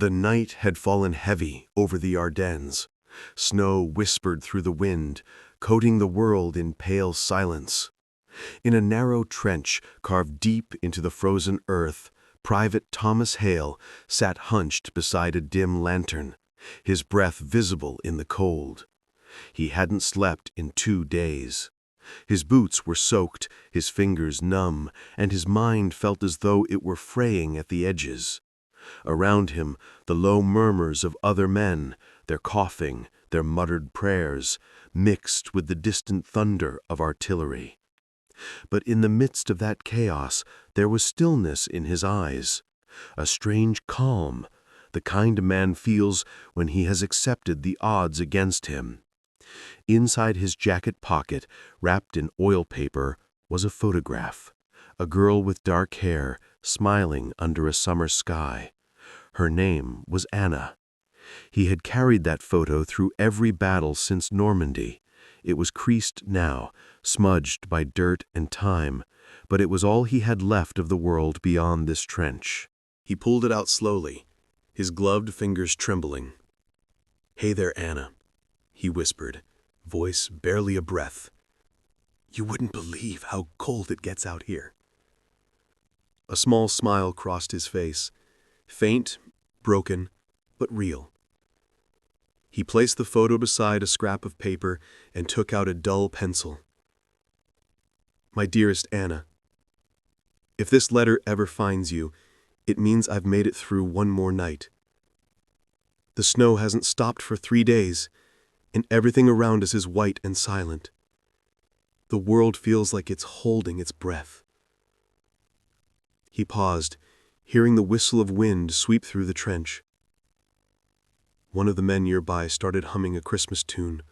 The night had fallen heavy over the Ardennes. Snow whispered through the wind, coating the world in pale silence. In a narrow trench carved deep into the frozen earth, Private Thomas Hale sat hunched beside a dim lantern, his breath visible in the cold. He hadn't slept in 2 days. His boots were soaked, his fingers numb, and his mind felt as though it were fraying at the edges. Around him, the low murmurs of other men, their coughing, their muttered prayers, mixed with the distant thunder of artillery. But in the midst of that chaos, there was stillness in his eyes, a strange calm, the kind a man feels when he has accepted the odds against him. Inside his jacket pocket, wrapped in oil paper, was a photograph, a girl with dark hair, smiling under a summer sky. Her name was Anna. He had carried that photo through every battle since Normandy. It was creased now, smudged by dirt and time, but it was all he had left of the world beyond this trench. He pulled it out slowly, his gloved fingers trembling. "Hey there, Anna," he whispered, voice barely a breath. "You wouldn't believe how cold it gets out here." A small smile crossed his face, faint, broken, but real. He placed the photo beside a scrap of paper and took out a dull pencil. "My dearest Anna, if this letter ever finds you, it means I've made it through one more night. The snow hasn't stopped for 3 days, and everything around us is white and silent. The world feels like it's holding its breath." He paused, hearing the whistle of wind sweep through the trench. One of the men nearby started humming a Christmas tune,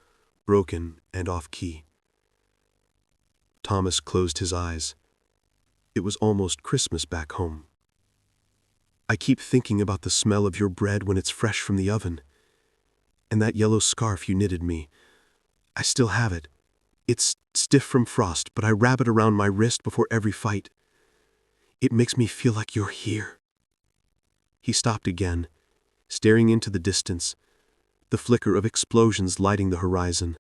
broken and off-key. Thomas closed his eyes. It was almost Christmas back home. "I keep thinking about the smell of your bread when it's fresh from the oven. And that yellow scarf you knitted me. I still have it. It's stiff from frost, but I wrap it around my wrist before every fight. It makes me feel like you're here." He stopped again, staring into the distance, the flicker of explosions lighting the horizon.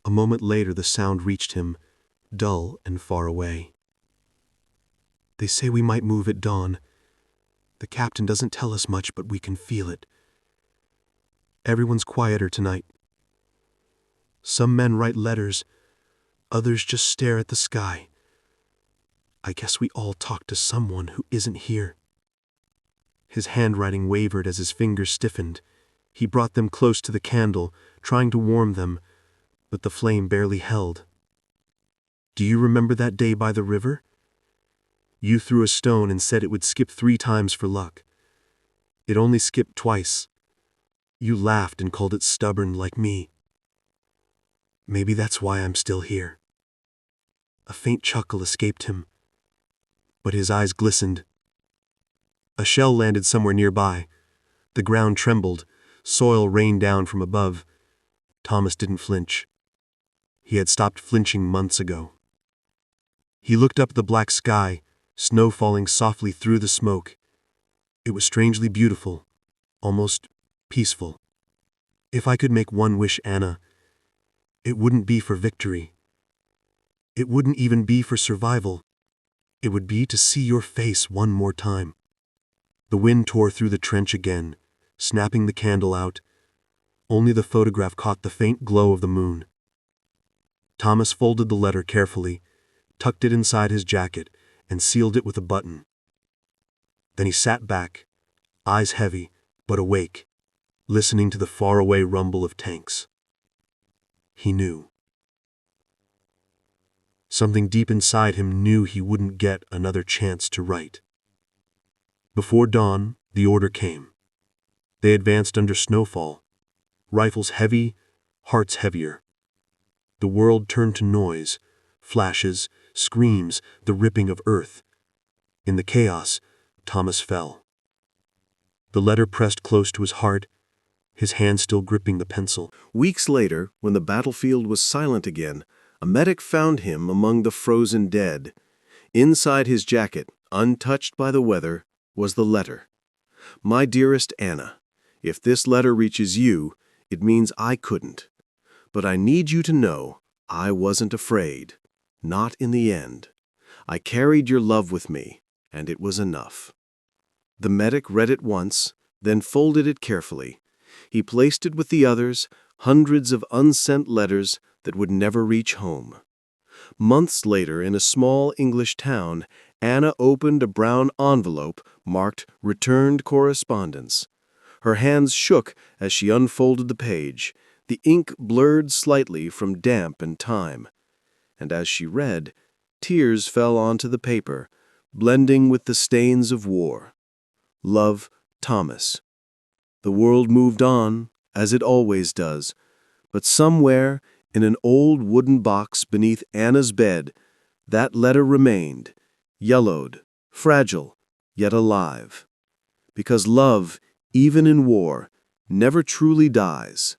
A moment later the sound reached him, dull and far away. "They say we might move at dawn. The captain doesn't tell us much, but we can feel it. Everyone's quieter tonight. Some men write letters, others just stare at the sky. I guess we all talk to someone who isn't here." His handwriting wavered as his fingers stiffened. He brought them close to the candle, trying to warm them, but the flame barely held. "Do you remember that day by the river? You threw a stone and said it would skip 3 times for luck. It only skipped twice. You laughed and called it stubborn like me. Maybe that's why I'm still here." A faint chuckle escaped him, but his eyes glistened. A shell landed somewhere nearby. The ground trembled, soil rained down from above. Thomas didn't flinch. He had stopped flinching months ago. He looked up at the black sky, snow falling softly through the smoke. It was strangely beautiful, almost peaceful. "If I could make one wish, Anna, it wouldn't be for victory. It wouldn't even be for survival. It would be to see your face one more time." The wind tore through the trench again, snapping the candle out. Only the photograph caught the faint glow of the moon. Thomas folded the letter carefully, tucked it inside his jacket, and sealed it with a button. Then he sat back, eyes heavy, but awake, listening to the faraway rumble of tanks. He knew. Something deep inside him knew he wouldn't get another chance to write. Before dawn, the order came. They advanced under snowfall, rifles heavy, hearts heavier. The world turned to noise, flashes, screams, the ripping of earth. In the chaos, Thomas fell. The letter pressed close to his heart, his hand still gripping the pencil. Weeks later, when the battlefield was silent again, a medic found him among the frozen dead. Inside his jacket, untouched by the weather, was the letter. My dearest Anna, if this letter reaches you, it means I couldn't. But I need you to know I wasn't afraid. Not in the end. I carried your love with me, and it was enough. The medic read it once, then folded it carefully. He placed it with the others, hundreds of unsent letters that would never reach home. Months later, in a small English town, Anna opened a brown envelope marked Returned Correspondence. Her hands shook as she unfolded the page, the ink blurred slightly from damp and time. And as she read, tears fell onto the paper, blending with the stains of war. Love, Thomas. The world moved on, as it always does, but somewhere, in an old wooden box beneath Anna's bed, that letter remained, yellowed, fragile, yet alive. Because love, even in war, never truly dies.